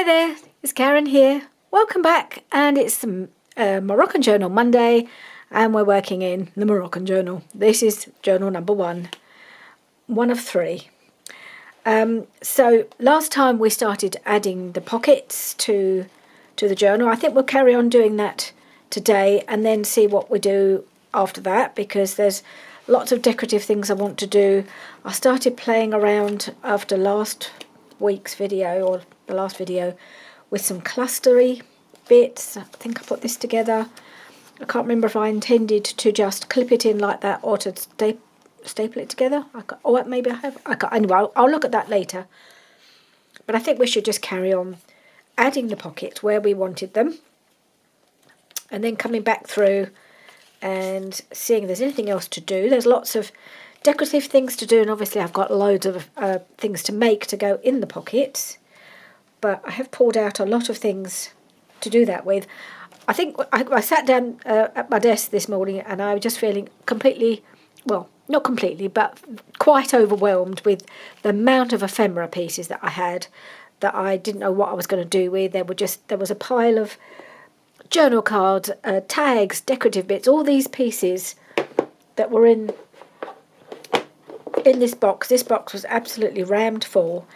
Hi there, it's Karen here. Welcome back, and it's Moroccan Journal Monday, and we're working in the Moroccan Journal. This is journal number one of three. So last time we started adding the pockets to the journal. I think we'll carry on doing that today, and then see what we do after that, because there's lots of decorative things I want to do. I started playing around after last week's video, or the last video, with some clustery bits. I think I put this together. I can't remember if I intended to just clip it in like that or to staple it together. Or maybe I have. Anyway, I'll look at that later. But I think we should just carry on adding the pockets where we wanted them, and then coming back through and seeing if there's anything else to do. There's lots of decorative things to do, and obviously I've got loads of things to make to go in the pockets, but I have pulled out a lot of things to do that with. I think I sat down at my desk this morning, and I was just feeling completely, well, not completely, but quite overwhelmed with the amount of ephemera pieces that I had that I didn't know what I was going to do with. There was a pile of journal cards, tags, decorative bits, all these pieces that were in this box. This box was absolutely rammed full,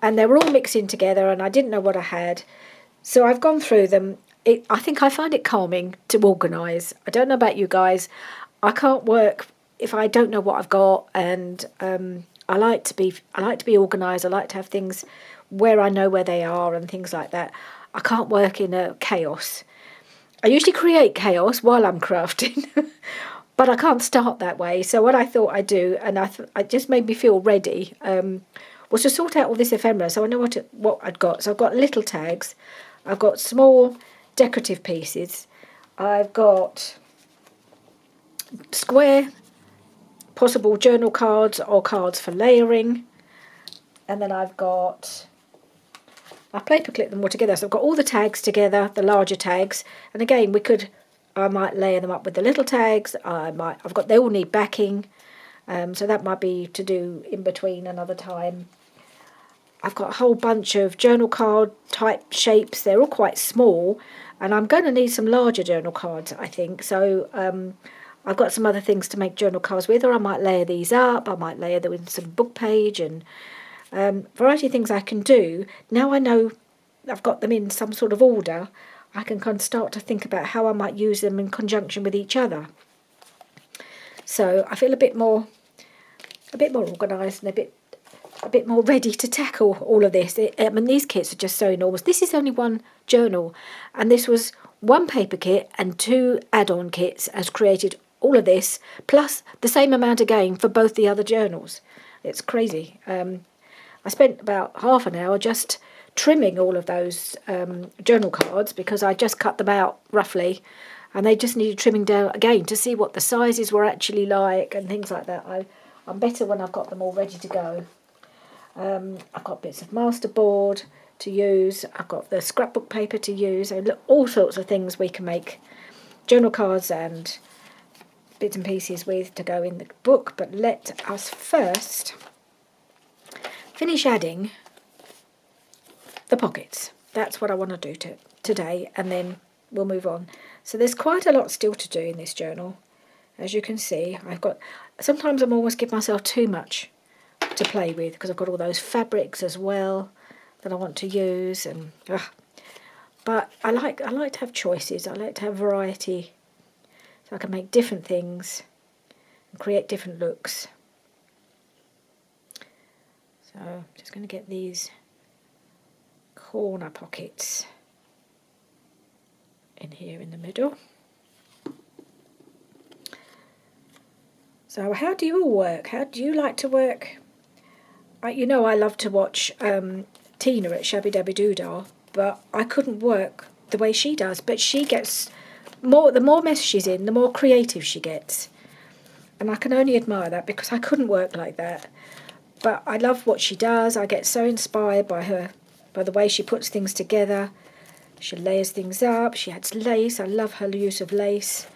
and they were all mixing together, and I didn't know what I had. So I've gone through them. I think I find it calming to organise. I don't know about you guys. I can't work if I don't know what I've got, and I like to be organised. I like to have things where I know where they are and things like that. I can't work in a chaos. I usually create chaos while I'm crafting, but I can't start that way. So what I thought I'd do, and it just made me feel ready, was to sort out all this ephemera so I know what I'd got. So I've got little tags, I've got small decorative pieces, I've got square possible journal cards or cards for layering, and then I paperclip them all together. So I've got all the tags together, the larger tags, and again I might layer them up with the little tags. They all need backing, so that might be to do in between another time. I've got a whole bunch of journal card type shapes. They're all quite small, and I'm going to need some larger journal cards, I think. So I've got some other things to make journal cards with, or I might layer these up. I might layer them with some book page, and variety of things I can do. Now I know I've got them in some sort of order, I can kind of start to think about how I might use them in conjunction with each other. So I feel a bit more organised and a bit more ready to tackle all of this. These kits are just so enormous. This is only one journal, and this was one paper kit and 2 add-on kits has created all of this, plus the same amount again for both the other journals. It's crazy. I spent about half an hour just trimming all of those journal cards, because I just cut them out roughly, and they just needed trimming down again to see what the sizes were actually like and things like that. I'm better when I've got them all ready to go. I've got bits of masterboard to use, I've got the scrapbook paper to use, and all sorts of things we can make journal cards and bits and pieces with to go in the book. But let us first finish adding the pockets. That's what I want to do today, and then we'll move on. So there's quite a lot still to do in this journal. As you can see, sometimes I'm almost giving myself too much to play with, because I've got all those fabrics as well that I want to use, but I like to have choices. I like to have variety, so I can make different things and create different looks. So I'm just going to get these corner pockets in here in the middle. So how do you all work? How do you like to work? You know, I love to watch Tina at Shabby Dabby Doodah, but I couldn't work the way she does. But she gets the more mess she's in, the more creative she gets, and I can only admire that, because I couldn't work like that. But I love what she does. I get so inspired by the way she puts things together. She layers things up. She adds lace. I love her use of lace.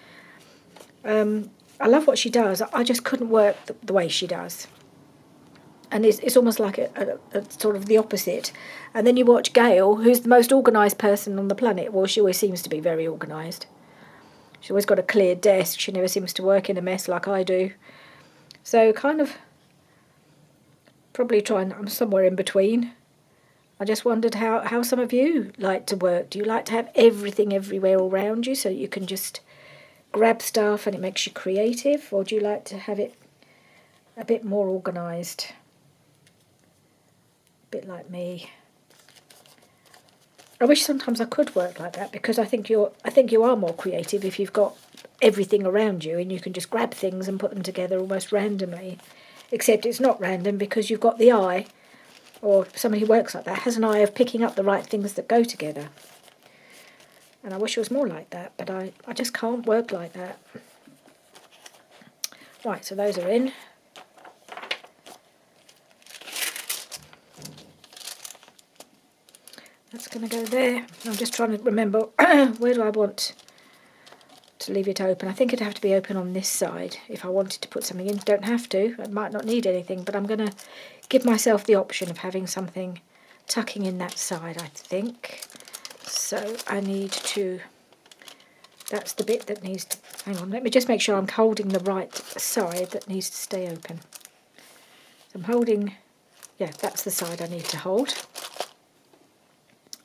I love what she does. I just couldn't work the way she does. and it's almost like a sort of the opposite. And then you watch Gail, who's the most organised person on the planet. Well, she always seems to be very organised. She's always got a clear desk. She never seems to work in a mess like I do. So kind of probably trying, I'm somewhere in between. I just wondered how some of you like to work. Do you like to have everything everywhere all around you so you can just grab stuff and it makes you creative? Or do you like to have it a bit more organised? A bit like me. I wish sometimes I could work like that, because I think you are more creative if you've got everything around you and you can just grab things and put them together almost randomly. Except it's not random, because you've got the eye, or somebody who works like that has an eye of picking up the right things that go together. And I wish it was more like that, but I just can't work like that. Right, so those are in. That's going to go there. I'm just trying to remember where do I want to leave it open. I think it'd have to be open on this side if I wanted to put something in. Don't have to. I might not need anything, but I'm going to give myself the option of having something tucking in that side, I think. So I need to... That's the bit that needs to... Hang on, let me just make sure I'm holding the right side that needs to stay open. So I'm holding... Yeah, that's the side I need to hold.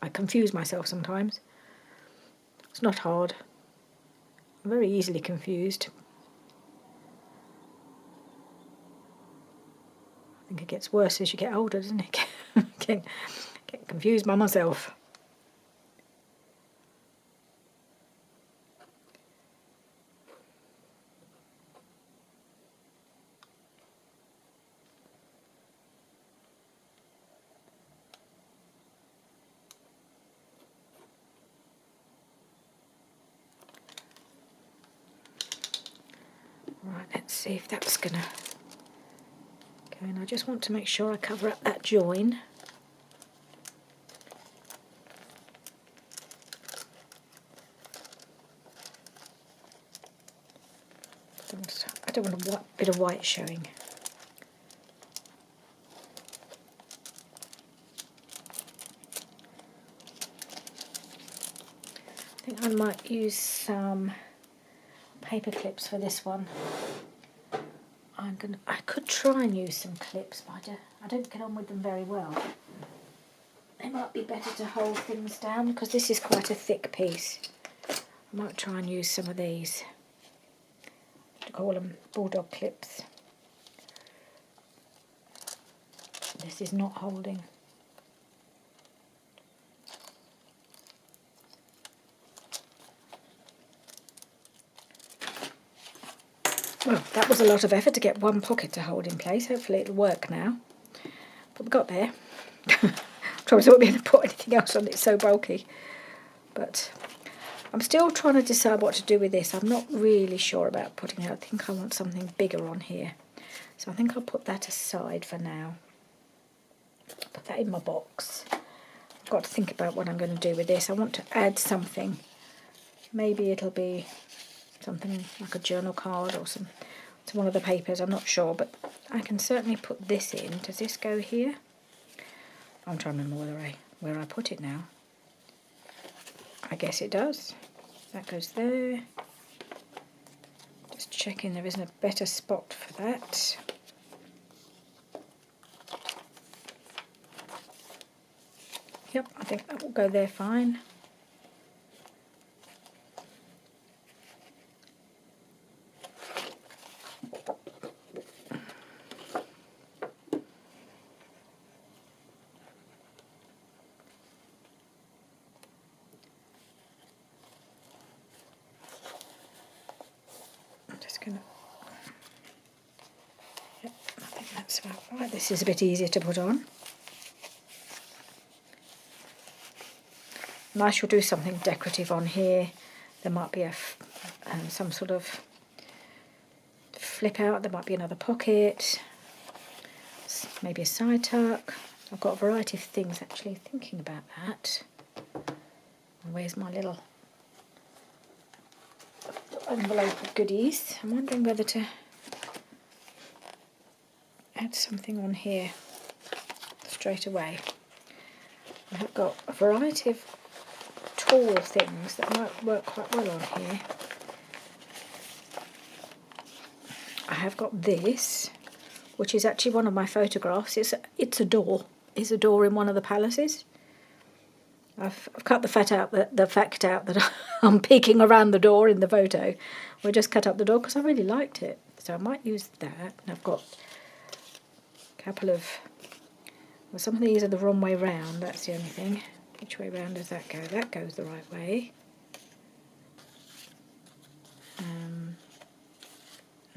I confuse myself sometimes. It's not hard. I'm very easily confused. I think it gets worse as you get older, doesn't it? Get confused by myself. Right, let's see if that's going to go in. I just want to make sure I cover up that join. I don't want a bit of white showing. I think I might use some paper clips for this one. I could try and use some clips, but I don't get on with them very well. They might be better to hold things down, because this is quite a thick piece. I might try and use some of these. To call them bulldog clips. This is not holding. Well, that was a lot of effort to get one pocket to hold in place. Hopefully it'll work now. But we got there. Probably won't be able to put anything else on it, it's so bulky. But I'm still trying to decide what to do with this. I'm not really sure about putting it. I think I want something bigger on here. So I think I'll put that aside for now. Put that in my box. I've got to think about what I'm going to do with this. I want to add something. Maybe it'll be something like a journal card or some to one of the papers. I'm not sure, but I can certainly put this in. Does this go here? I'm trying to remember where I put it now. I guess it does. That goes there. Just checking there isn't a better spot for that. Yep, I think that will go there fine. Yep, I think that's about right. This is a bit easier to put on. And I shall do something decorative on here. There might be some sort of flip out. There might be another pocket. Maybe a side tuck. I've got a variety of things actually thinking about that. And where's my little envelope of goodies? I'm wondering whether to add something on here straight away. I've got a variety of tall things that might work quite well on here. I have got this, which is actually one of my photographs. It's a door. It's a door in one of the palaces. I've cut the fact out that I'm peeking around the door in the photo. We just cut up the door because I really liked it. So I might use that. And I've got a couple of... Well, some of these are the wrong way round. That's the only thing. Which way round does that go? That goes the right way. And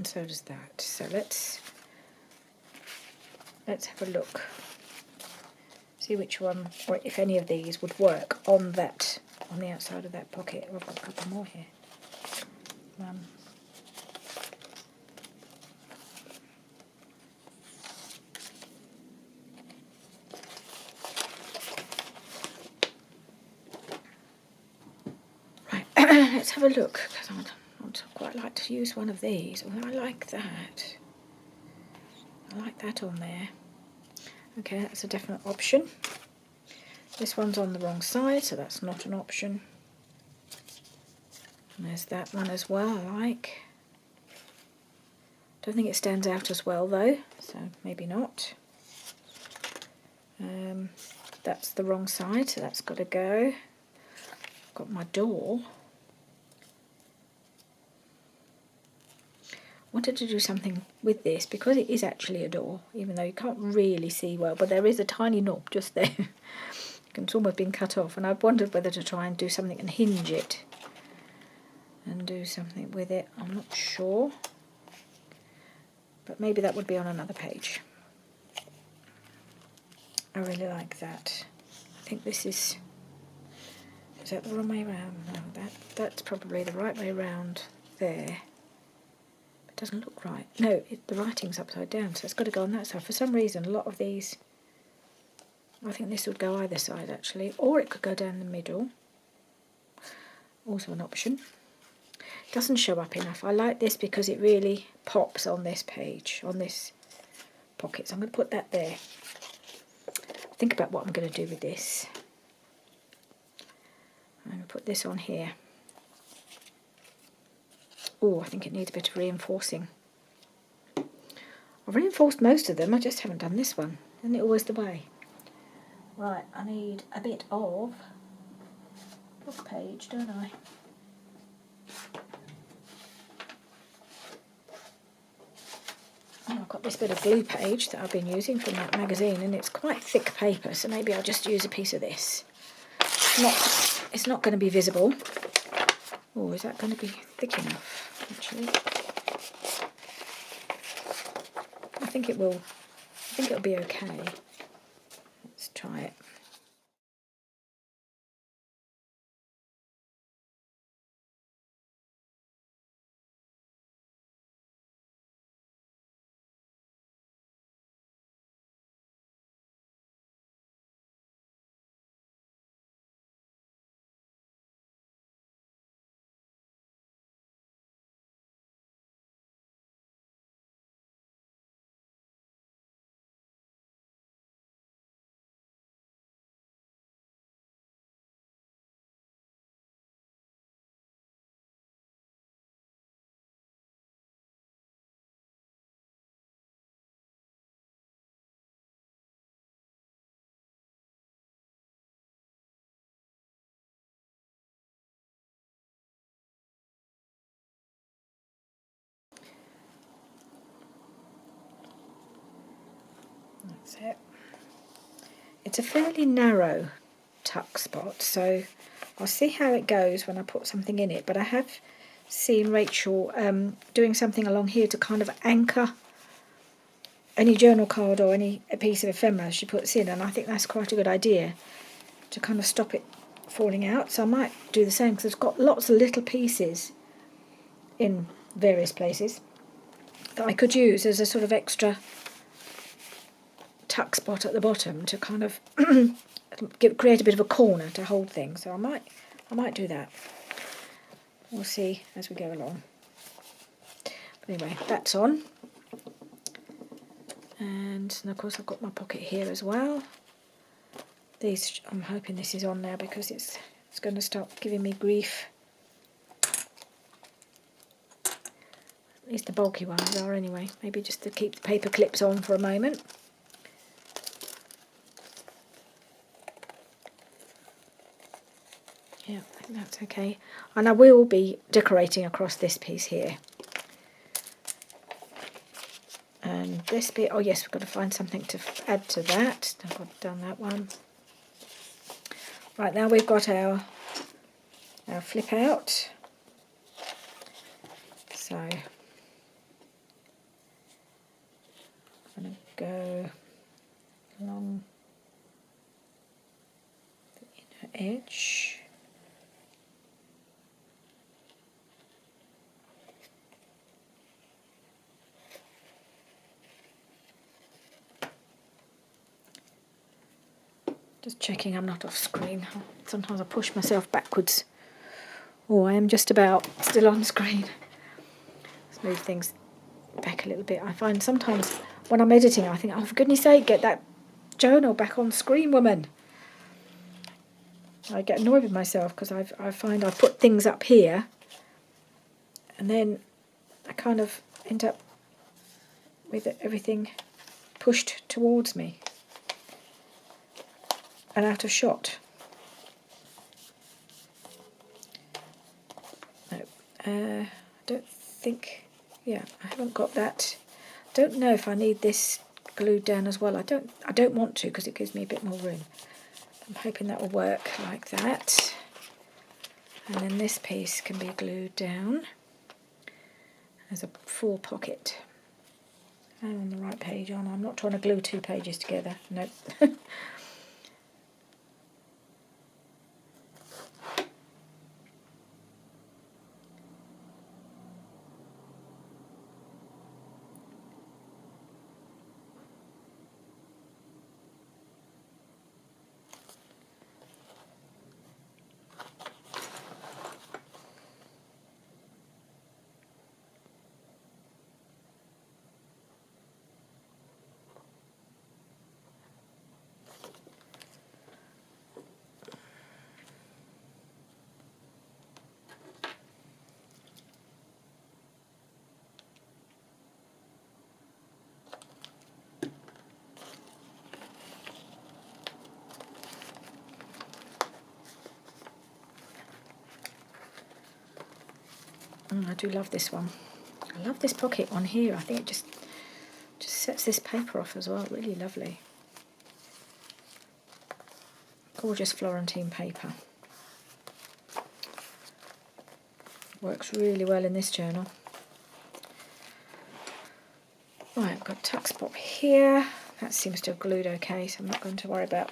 so does that. So let's have a look. See which one, or if any of these would work on the outside of that pocket. I've got a couple more here. Right, let's have a look, because I'd quite like to use one of these. Oh, I like that. I like that on there. Okay, that's a definite option. This one's on the wrong side, so that's not an option. And there's that one as well, I like. Don't think it stands out as well though, so maybe not. That's the wrong side, so that's got to go. I've got my door. Wanted to do something with this because it is actually a door, even though you can't really see well, but there is a tiny knob just there. It's almost been cut off, and I've wondered whether to try and do something and hinge it and do something with it. I'm not sure, but maybe that would be on another page. I really like that. I think this is that the wrong way around? No, that's probably the right way around there. Doesn't look right. No, the writing's upside down, so it's got to go on that side. For some reason, a lot of these, I think this would go either side actually, or it could go down the middle. Also an option. Doesn't show up enough. I like this because it really pops on this page, on this pocket. So I'm going to put that there. Think about what I'm going to do with this. I'm going to put this on here. Oh, I think it needs a bit of reinforcing. I've reinforced most of them, I just haven't done this one. Isn't it always the way? Right, I need a bit of book page, don't I? Oh, I've got this bit of glue page that I've been using from that magazine, and it's quite thick paper, so maybe I'll just use a piece of this. It's not going to be visible. Oh, is that going to be thick enough? Actually, I think it will. I think it'll be okay. Let's try it. That's it. It's a fairly narrow tuck spot, so I'll see how it goes when I put something in it, but I have seen Rachel doing something along here to kind of anchor any journal card or any piece of ephemera she puts in, and I think that's quite a good idea to kind of stop it falling out. So I might do the same because it's got lots of little pieces in various places that I could use as a sort of extra tuck spot at the bottom to kind of create a bit of a corner to hold things. So I might do that. We'll see as we go along. But anyway, that's on. And of course I've got my pocket here as well. These, I'm hoping this is on now because it's going to start giving me grief. At least the bulky ones are anyway. Maybe just to keep the paper clips on for a moment. Yeah, I think that's okay. And I will be decorating across this piece here. And this bit, oh yes, we've got to find something to add to that. I've done that one. Right, now we've got our flip out. So I'm going to go along the inner edge. Just checking I'm not off screen. Sometimes I push myself backwards. Oh, I am just about still on screen. Let's move things back a little bit. I find sometimes when I'm editing, I think, oh, for goodness sake, get that journal back on screen, woman. I get annoyed with myself because I find I put things up here and then I kind of end up with everything pushed towards me and out of shot. No, I don't think, yeah, I haven't got that. Don't know if I need this glued down as well. I don't want to because it gives me a bit more room. I'm hoping that will work like that. And then this piece can be glued down as a full pocket. I'm on the right page, aren't I? I'm not trying to glue 2 pages together. Nope. I do love this one. I love this pocket one here. I think it just sets this paper off as well. Really lovely. Gorgeous Florentine paper. Works really well in this journal. Right, I've got a tuck spot here. That seems to have glued okay, so I'm not going to worry about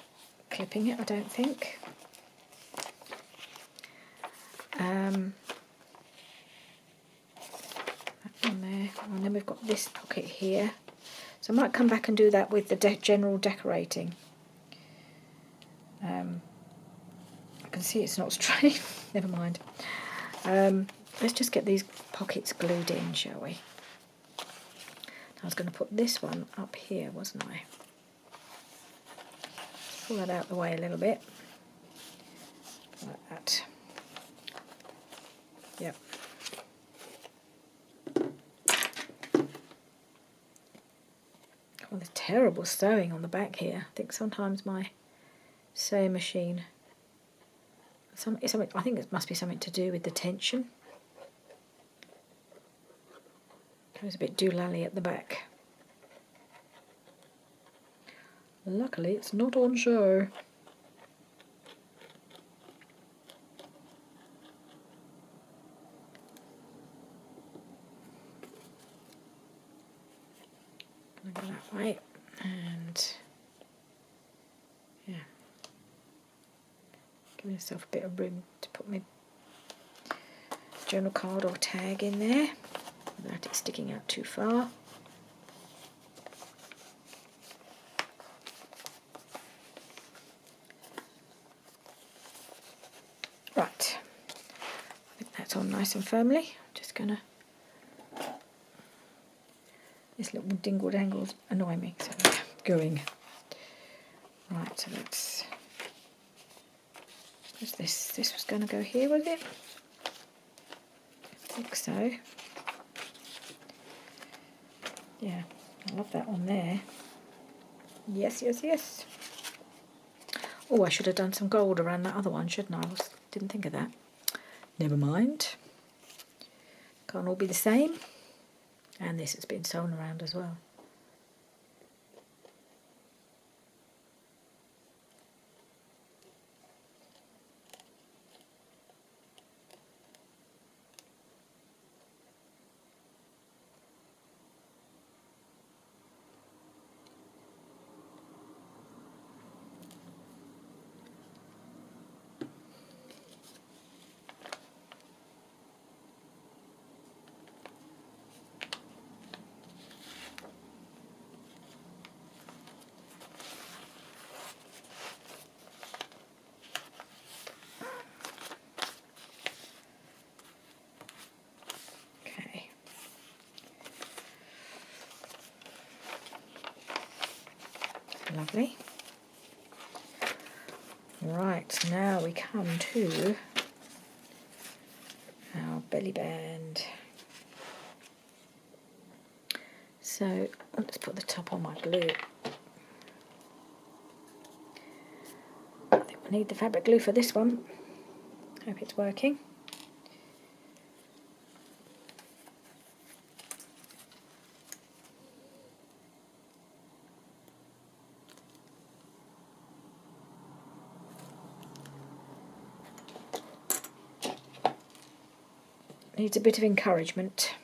clipping it, I don't think. That one there. And then we've got this pocket here. So I might come back and do that with the general decorating. I can see it's not straight. Never mind. Let's just get these pockets glued in, shall we? I was going to put this one up here, wasn't I? Pull that out of the way a little bit. Like that. Yep. Oh, there's terrible sewing on the back here. I think sometimes my sewing machine... I think it must be something to do with the tension. Goes a bit doolally at the back. Luckily, it's not on show. Go that way, and yeah, give myself a bit of room to put my journal card or tag in there without it sticking out too far. Right, I think that's on nice and firmly. I'm just gonna. These little dingle dangles annoy me. So I'm going. Right, so let's... What's this? This was going to go here, was it? I think so. Yeah, I love that one there. Yes, yes, yes. Oh, I should have done some gold around that other one, shouldn't I? Didn't think of that. Never mind. Can't all be the same. And this has been sewn around as well. Lovely. Right, now we come to our belly band. So let's put the top on my glue. I think we need the fabric glue for this one. Hope it's working. Needs a bit of encouragement.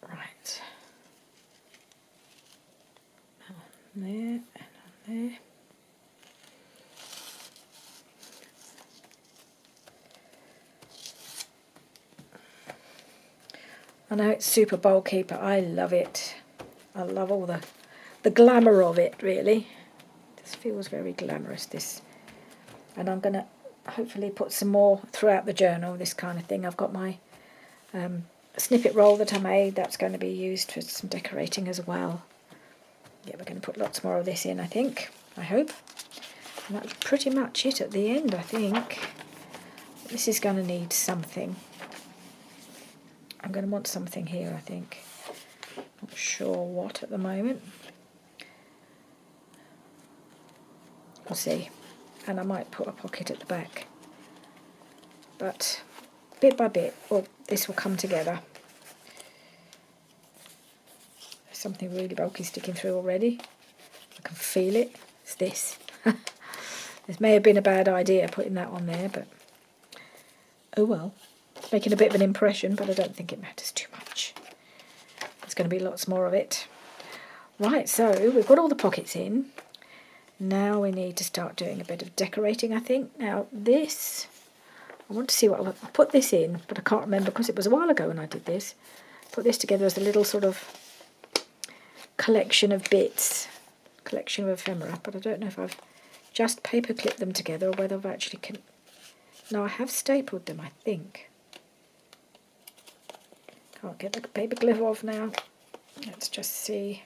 Right. On there and on there. I know it's super bulky, but I love it. I love all the glamour of it, really. This feels very glamorous, this. And I'm going to hopefully put some more throughout the journal, this kind of thing. I've got my snippet roll that I made. That's going to be used for some decorating as well. Yeah, we're going to put lots more of this in, I think. I hope. And that's pretty much it at the end, I think. This is going to need something. I'm going to want something here, I think. Not sure what at the moment. We'll see. And I might put a pocket at the back. But bit by bit, well, this will come together. There's something really bulky sticking through already. I can feel it. It's this. This may have been a bad idea putting that on there, but oh well. It's making a bit of an impression, but I don't think it matters too much. There's going to be lots more of it. Right, so we've got all the pockets in. Now we need to start doing a bit of decorating, I think. Now this, I want to see what I put this in, but I can't remember because it was a while ago when I did this. Put this together as a little sort of collection of bits, collection of ephemera, but I don't know if I've just paper clipped them together or whether I've actually No, I have stapled them, I think. Can't get the paper glue off now. Let's just see.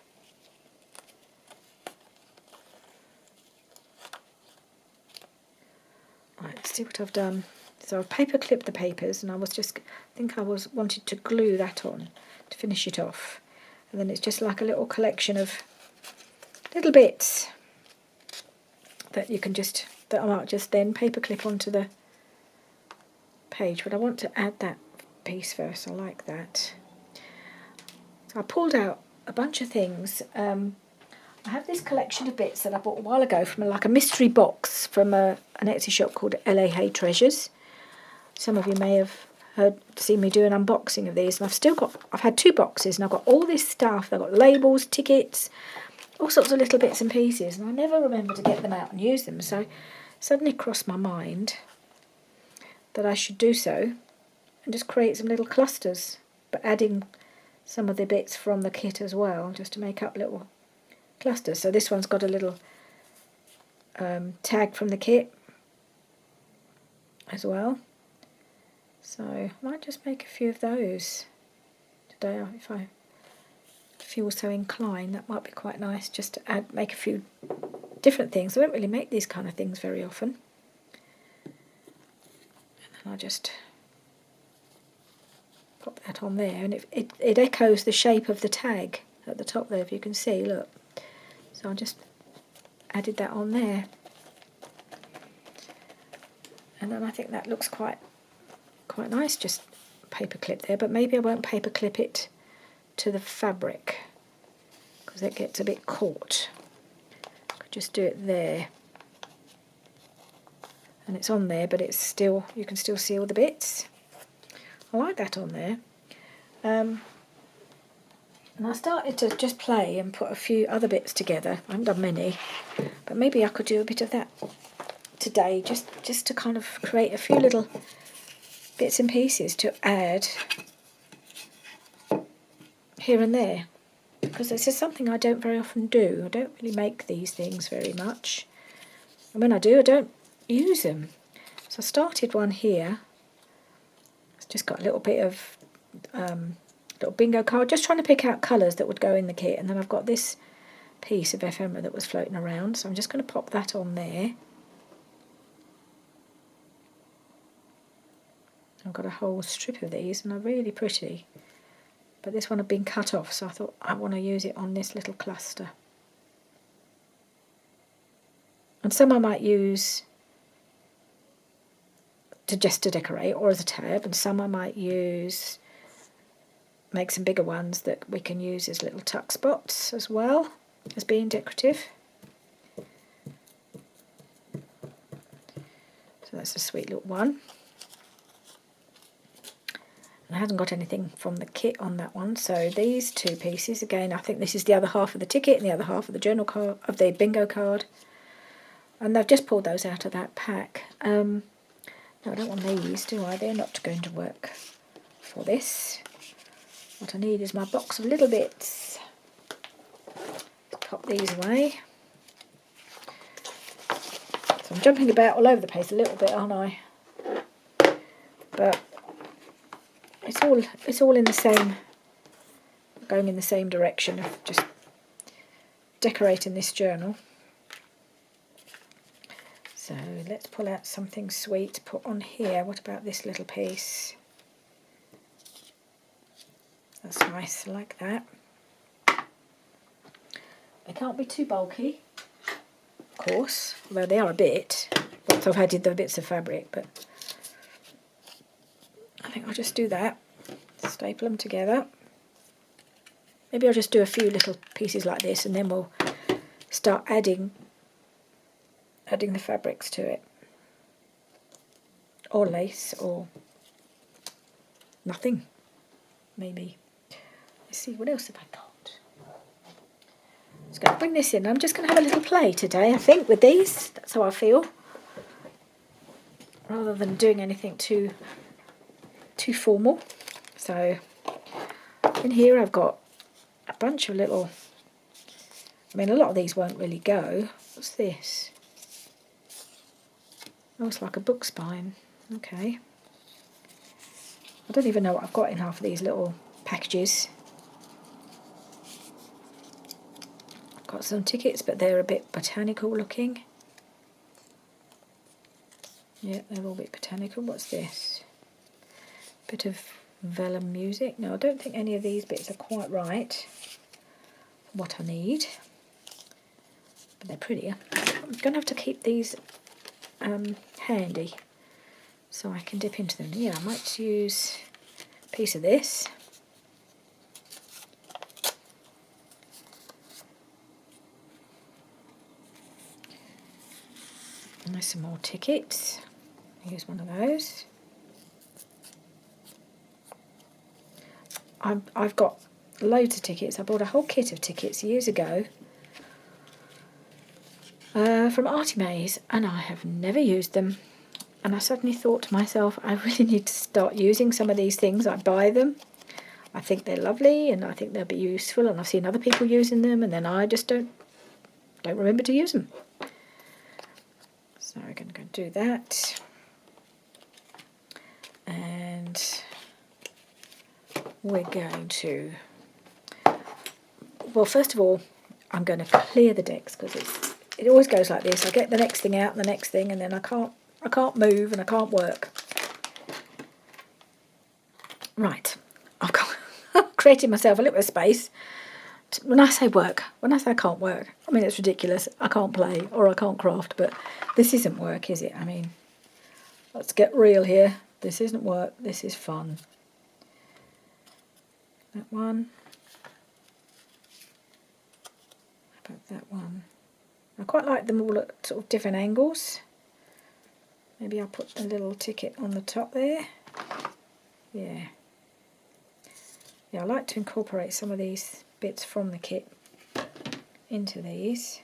Right, let's see what I've done. So I've paper clipped the papers, and I was wanted to glue that on to finish it off. And then it's just like a little collection of little bits that I might just then paper clip onto the page. But I want to add that piece first. I like that. So I pulled out a bunch of things. I have this collection of bits that I bought a while ago from like a mystery box from an Etsy shop called LA Hay Treasures. Some of you may have seen me do an unboxing of these, and I've had 2 boxes, and I've got all this stuff. I've got labels, tickets, all sorts of little bits and pieces, and I never remember to get them out and use them. So suddenly crossed my mind that I should do so and just create some little clusters, but adding some of the bits from the kit as well, just to make up little clusters. So this one's got a little tag from the kit as well. So I might just make a few of those today if I feel so inclined. That might be quite nice, just to make a few different things. I don't really make these kind of things very often. And then I just pop that on there, and it echoes the shape of the tag at the top there, if you can see, look. So I just added that on there. And then I think that looks quite nice, just paper clip there, but maybe I won't paper clip it to the fabric because it gets a bit caught. I could just do it there, and it's on there, but you can still see all the bits. I like that on there. And I started to just play and put a few other bits together. I haven't done many, but maybe I could do a bit of that today, just to kind of create a few little bits and pieces to add here and there, because this is something I don't very often do. I don't really make these things very much, and when I do, I don't use them. So I started one here. It's just got a little bit of little bingo card, just trying to pick out colours that would go in the kit, and then I've got this piece of ephemera that was floating around, so I'm just going to pop that on there. I've got a whole strip of these, and they're really pretty, but this one had been cut off, so I thought I want to use it on this little cluster. And some I might use just to decorate or as a tab, and some I might make some bigger ones that we can use as little tuck spots as well as being decorative. So that's a sweet little one. And I haven't got anything from the kit on that one, so these 2 pieces, again, I think this is the other half of the ticket and the other half of the journal card, of the bingo card. And I've just pulled those out of that pack. No, I don't want these, do I? They're not going to work for this. What I need is my box of little bits. Let's pop these away. So I'm jumping about all over the place a little bit, aren't I? But it's all in the same, going in the same direction of just decorating this journal. So let's pull out something sweet to put on here. What about this little piece? That's nice, I like that. They can't be too bulky, of course, although they are a bit, once I've added the bits of fabric, but I think I'll just do that, staple them together. Maybe I'll just do a few little pieces like this, and then we'll start adding the fabrics to it, or lace, or nothing, maybe. Let's see, what else have I got? Just going to bring this in. I'm just going to have a little play today, I think, with these. That's how I feel, rather than doing anything too formal. So in here I've got a bunch of little, I mean, a lot of these won't really go. What's this? Oh, it's like a book spine. Okay. I don't even know what I've got in half of these little packages. I've got some tickets, but they're a bit botanical looking. Yeah, they're all a bit botanical. What's this? Bit of vellum music. No, I don't think any of these bits are quite right for what I need. But they're prettier. I'm going to have to keep these handy so I can dip into them. Yeah, I might use a piece of this. And there's some more tickets. Use one of those. I've got loads of tickets. I bought a whole kit of tickets years ago from Artie Mays, and I have never used them. And I suddenly thought to myself, I really need to start using some of these things. I buy them. I think they're lovely, and I think they'll be useful, and I've seen other people using them, and then I just don't remember to use them. So we're going to go and do that. And we're going to, well, first of all, I'm going to clear the decks, because it always goes like this. I get the next thing out and the next thing, and then I can't move and I can't work. Right, I've created myself a little bit of space. When I say work, when I say I can't work, I mean it's ridiculous. I can't play or I can't craft, but this isn't work, is it? I mean, let's get real here. This isn't work, this is fun. That one. How about that one? I quite like them all at sort of different angles. Maybe I'll put a little ticket on the top there. Yeah. Yeah, I like to incorporate some of these bits from the kit into these.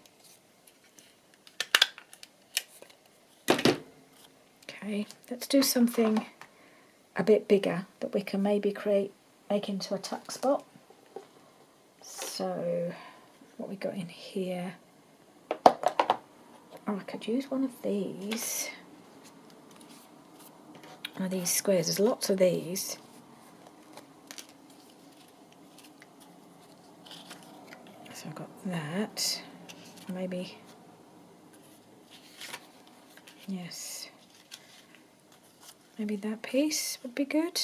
Okay, let's do something a bit bigger that we can maybe make into a tuck spot. So, what we got in here? Oh, I could use one of these. One of these squares. There's lots of these. So I've got that. Maybe. Yes. Maybe that piece would be good.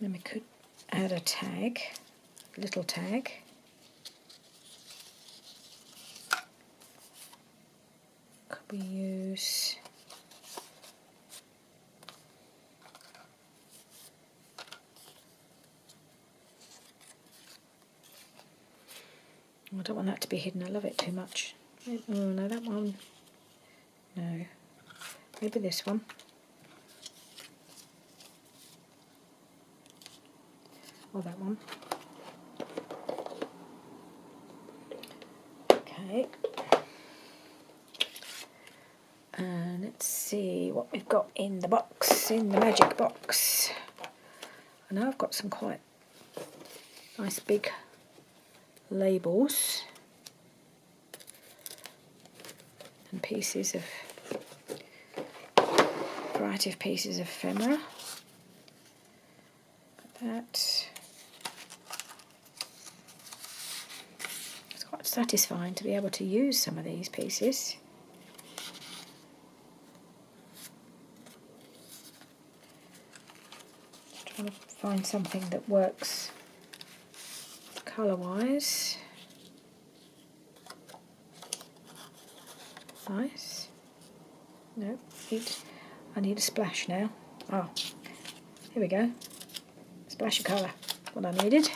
Then we could add a tag, a little tag. Could we use I don't want that to be hidden, I love it too much. Oh no, that one. No. Maybe this one. Or that one. Okay. And let's see what we've got in the box, in the magic box. I know I've got some quite nice big labels and pieces of, variety of pieces of ephemera. Got that. It's quite satisfying to be able to use some of these pieces. Trying to find something that works colour-wise. Nice. No, I need a splash now. Oh, here we go. Splash of colour, what I needed.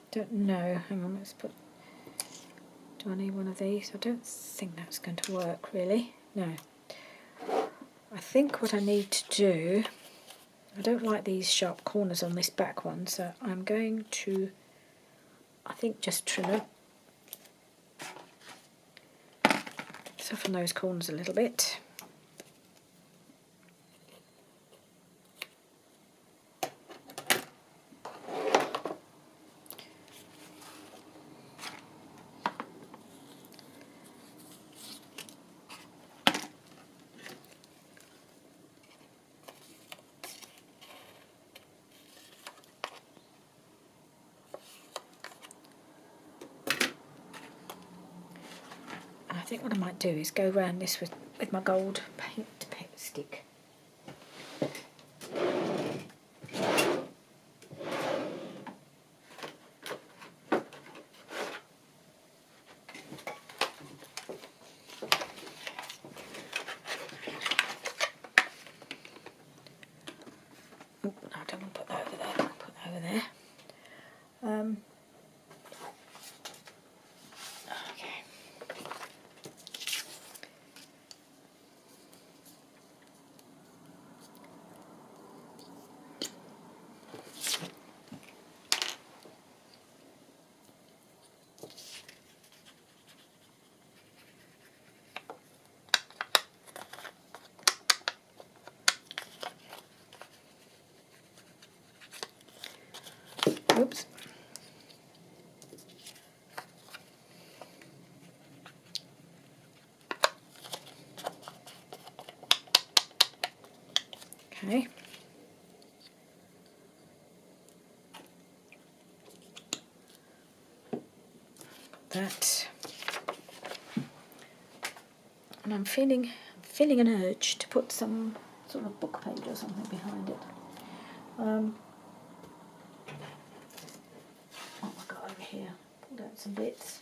Don't know. Hang on, let's put. Do I need one of these? I don't think that's going to work really. No. I think what I need to do. I don't like these sharp corners on this back one, so I'm going to, I think, just trim it. Soften those corners a little bit. think what I might do is go around this with my gold paint stick. Oh, no, I don't want to put that over there. I'll put that over there. Okay. Oops. Okay. That. And I'm feeling an urge to put some sort of book page or something behind it. What have I got over here? Pulled out some bits.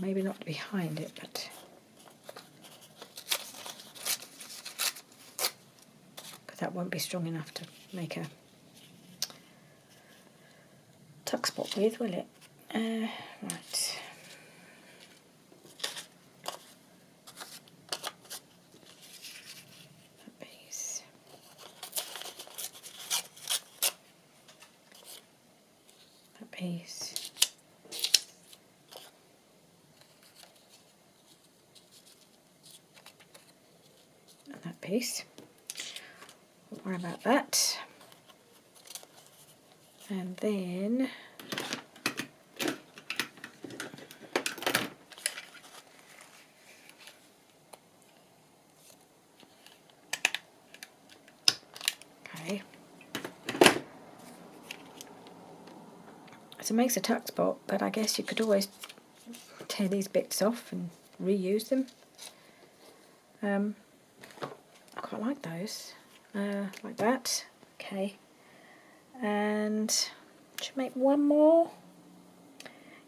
Maybe not behind it, but that won't be strong enough to make a tuck spot with, will it? Right. That piece. That piece. And that piece. Don't worry about that. And then okay. So it makes a tuck spot, but I guess you could always tear these bits off and reuse them. I quite like those. Like that. Okay. And should make one more.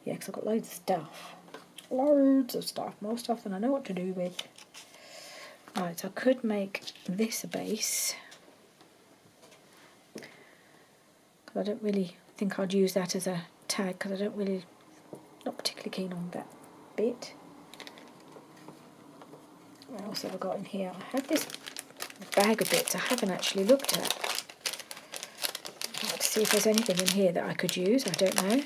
Yeah, because I've got loads of stuff. Loads of stuff. More stuff than I know what to do with. Right, so I could make this a base. Because I don't really think I'd use that as a tag, because I don't really, not particularly keen on that bit. What else have I got in here? I have this bag of bits I haven't actually looked at. I'd like to see if there's anything in here that I could use. I don't know.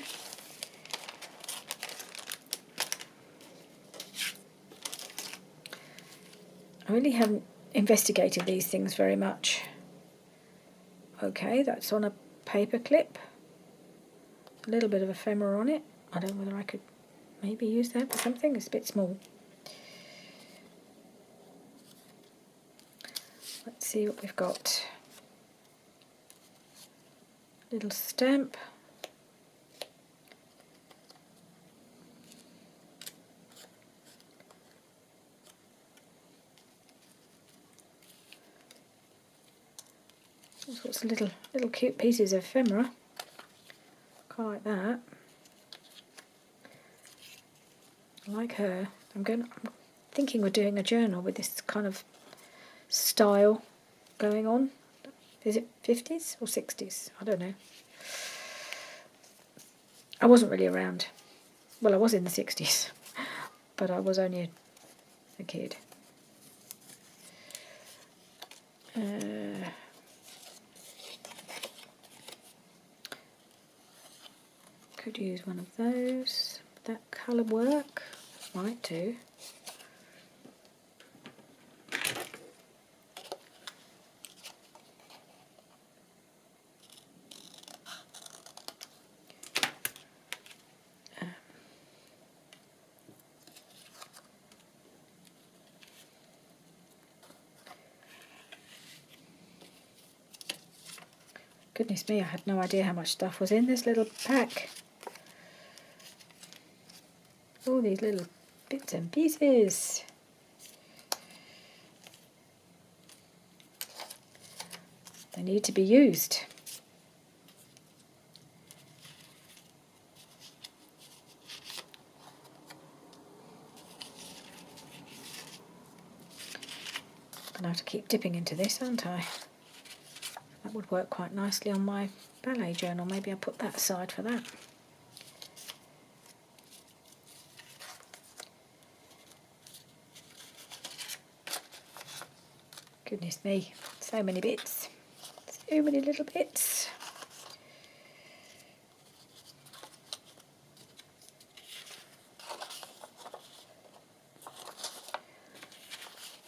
I really haven't investigated these things very much. Okay, that's on a paper clip. A little bit of ephemera on it. I don't know whether I could maybe use that for something. It's a bit small. Let's see what we've got. Little stamp. All sorts of little cute pieces of ephemera. Quite like that. I like her. I'm thinking we're doing a journal with this kind of style going on. Is it 50s or 60s? I don't know. I wasn't really around. Well, I was in the 60s, but I was only a kid. Could use one of those. Would that colour work? Might do. Goodness me, I had no idea how much stuff was in this little pack. All these little bits and pieces. They need to be used. I'm going to have to keep dipping into this, aren't I? That would work quite nicely on my ballet journal. Maybe I'll put that aside for that. Goodness me, so many bits. So many little bits.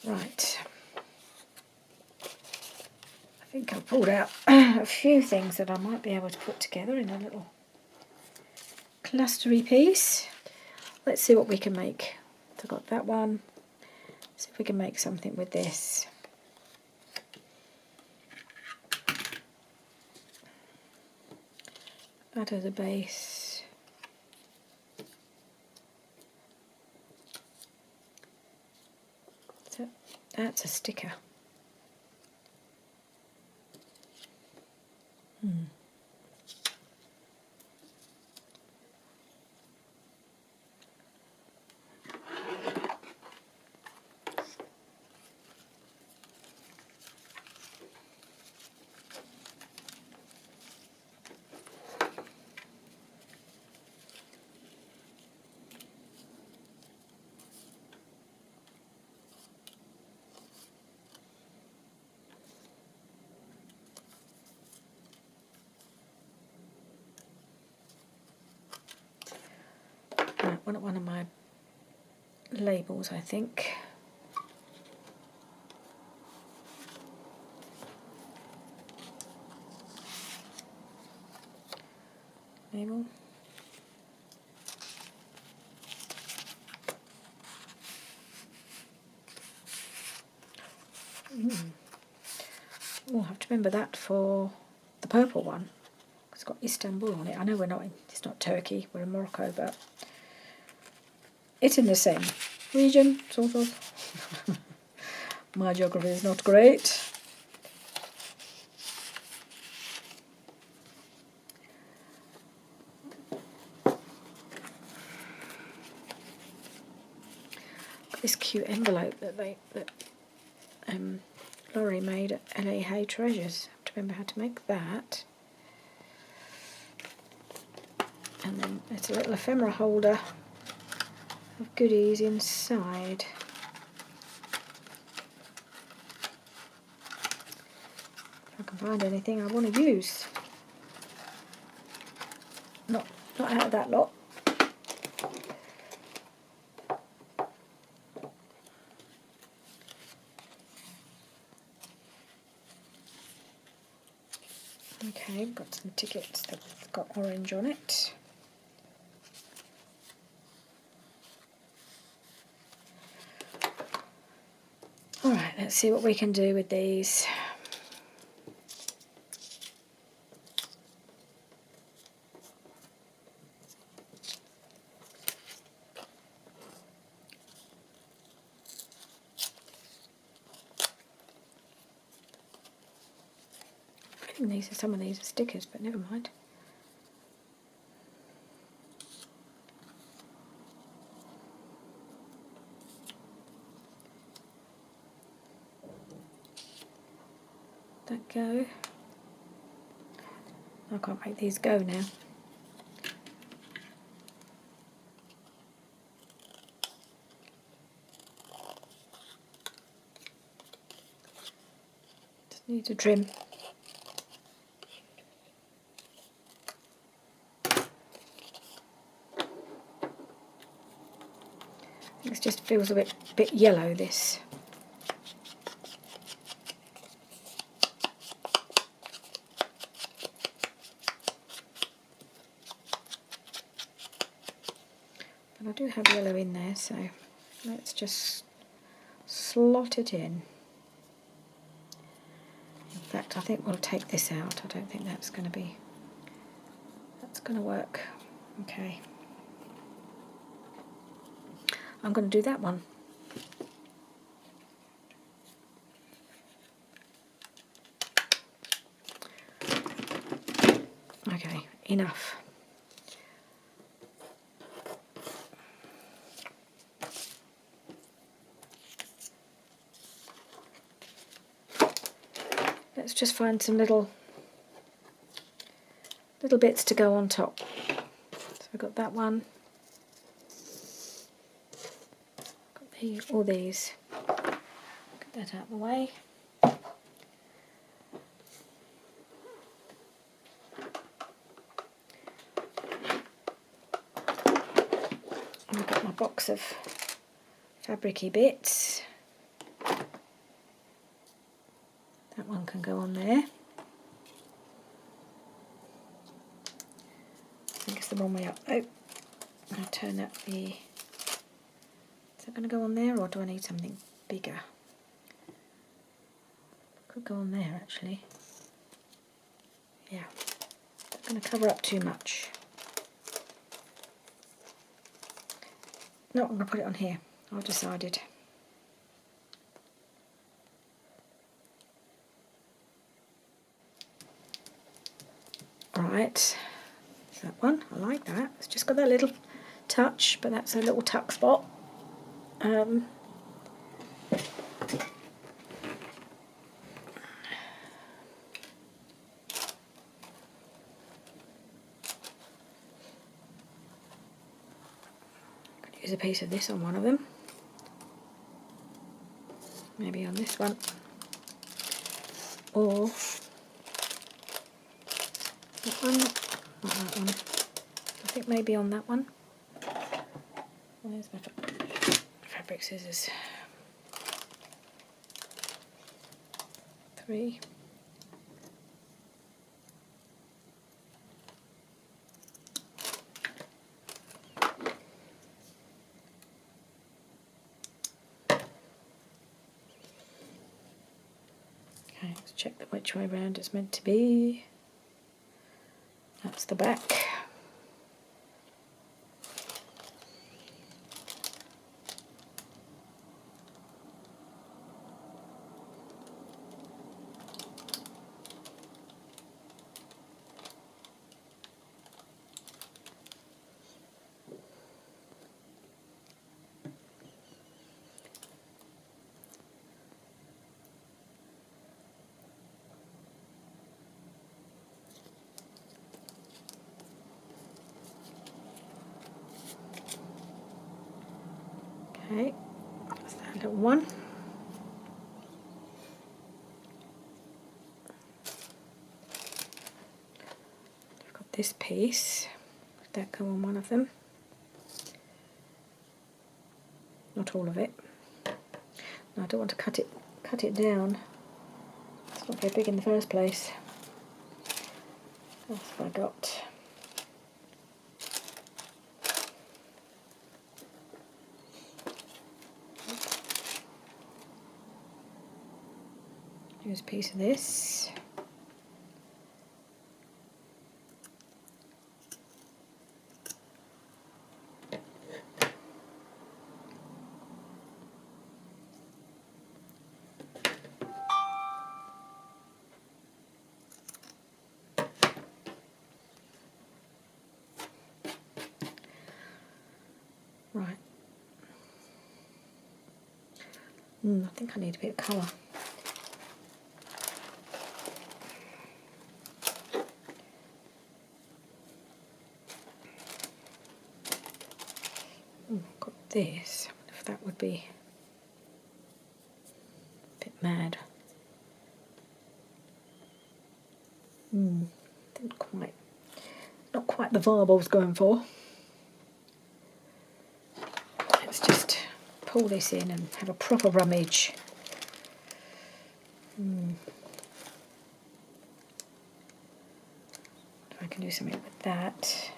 Right. I think I've pulled out a few things that I might be able to put together in a little clustery piece. Let's see what we can make. So I've got that one. See if we can make something with this. That as a base. So that's a sticker. One of my labels, I think. Label. We'll have to remember that for the purple one. It's got Istanbul on it. I know it's not Turkey, we're in Morocco, but it's in the same region, sort of. My geography is not great. Got this cute envelope that Laurie made at LA Hay Treasures. I have to remember how to make that. And then it's a little ephemera holder of goodies inside. If I can find anything I want to use. Not out of that lot. Okay, got some tickets that've got orange on it. Alright, let's see what we can do with these. Some of these are stickers, but never mind. That go. I can't make these go now. Just need to trim. It just feels a bit yellow, this. But I do have yellow in there, so let's just slot it in. In fact, I think we'll take this out. I don't think that's going to work. Okay. I'm going to do that one. Okay, enough. Let's just find some little bits to go on top. So we've got that one. Got all these. Get that out of the way. I've got my box of fabricy bits. That one can go on there. I think it's the wrong way up. Oh, I'll turn up the... Is that going to go on there, or do I need something bigger? Could go on there actually. Yeah, it's going to cover up too much. No, I'm going to put it on here. I've decided. Right, that one, I like that. It's just got that little touch, but that's a little tuck spot. Use a piece of this on one of them. Maybe on this one. Or that one, not that one. I think maybe on that one. Where's my fabric scissors? 3. Okay, let's check which way round it's meant to be. That's the back. Okay, that's that little one. I've got this piece. Would that go on one of them? Not all of it. No, I don't want to cut it down. It's not very big in the first place. What else have I got? Here's a piece of this. Right. I think I need a bit of colour. I've got this. I wonder if that would be a bit mad. Didn't quite. Not quite the vibe I was going for. Let's just pull this in and have a proper rummage. If I can do something with that.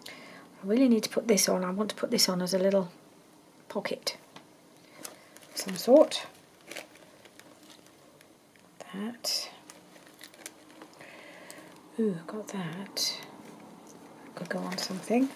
I really need to put this on. I want to put this on as a little pocket of some sort. That. Ooh, got that. Could go on something.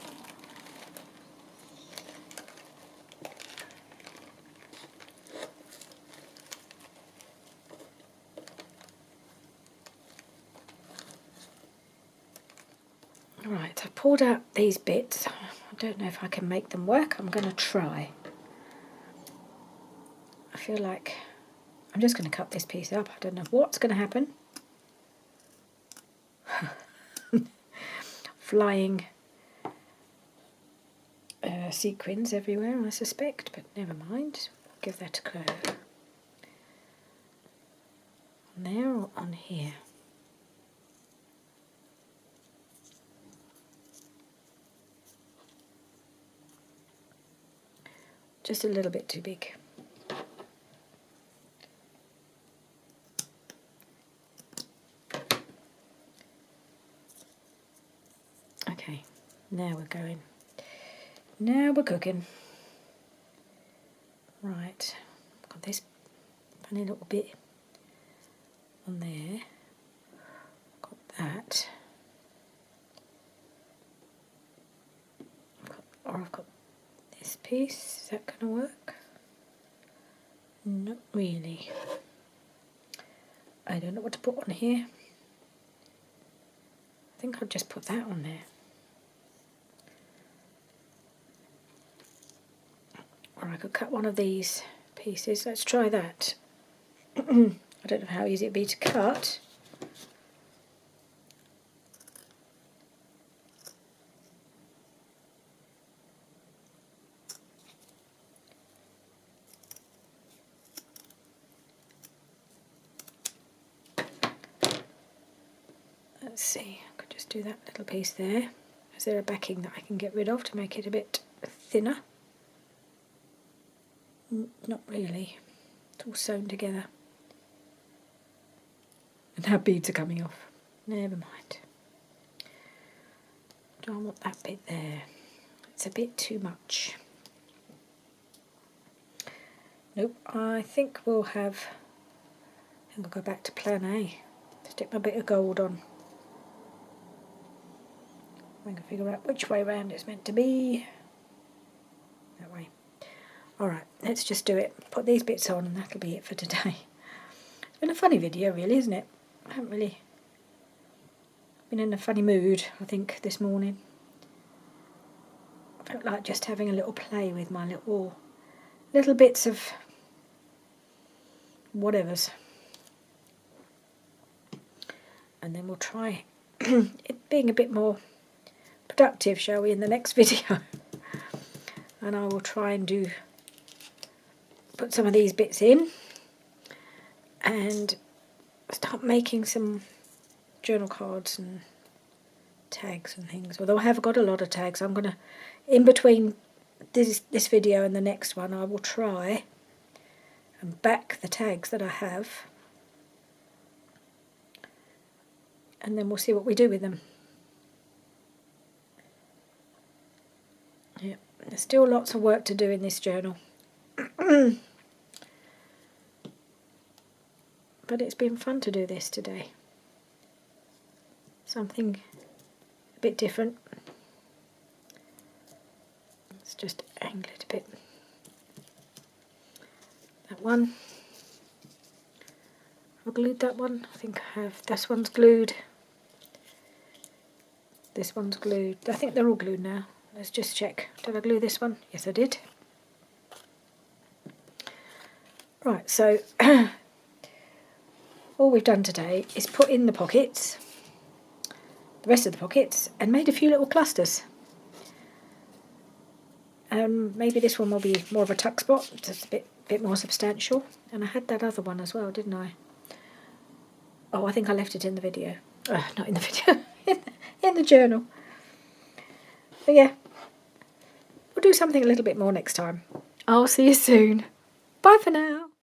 Right, I've pulled out these bits. I don't know if I can make them work. I'm going to try. I feel like I'm just going to cut this piece up. I don't know what's going to happen. Flying sequins everywhere, I suspect, but never mind. I'll give that a go. On there or on here? Just a little bit too big. Okay, now we're going. Now we're cooking. Right, got this funny little bit on there. Got that. I've got this piece. Is that going to work? Not really. I don't know what to put on here. I think I'll just put that on there. Or I could cut one of these pieces. Let's try that. I don't know how easy it'd be to cut. Let's see, I could just do that little piece there. Is there a backing that I can get rid of to make it a bit thinner? Not really. It's all sewn together. And now beads are coming off. Never mind. Do I want that bit there? It's a bit too much. Nope, I think we'll have... I think I'll go back to plan A. Stick my bit of gold on. I can figure out which way round it's meant to be. That way. Alright, let's just do it. Put these bits on and that'll be it for today. It's been a funny video really, isn't it? I haven't really been in a funny mood, I think, this morning. I felt like just having a little play with my little bits of whatevers. And then we'll try it being a bit more productive, shall we, in the next video. And I will try and put some of these bits in and start making some journal cards and tags and things. Although I have got a lot of tags, I'm going to, in between this video and the next one, I will try and back the tags that I have, and then we'll see what we do with them. Yeah, there's still lots of work to do in this journal. But it's been fun to do this today. Something a bit different. Let's just angle it a bit. That one. I've glued that one. I think I have. This one's glued. This one's glued. I think they're all glued now. Let's just check. Did I glue this one? Yes, I did. Right, so all we've done today is put in the pockets, the rest of the pockets, and made a few little clusters. Maybe this one will be more of a tuck spot, just a bit more substantial. And I had that other one as well, didn't I? Oh, I think I left it in the video. Not in the video, in the journal. But yeah, we'll do something a little bit more next time. I'll see you soon. Bye for now.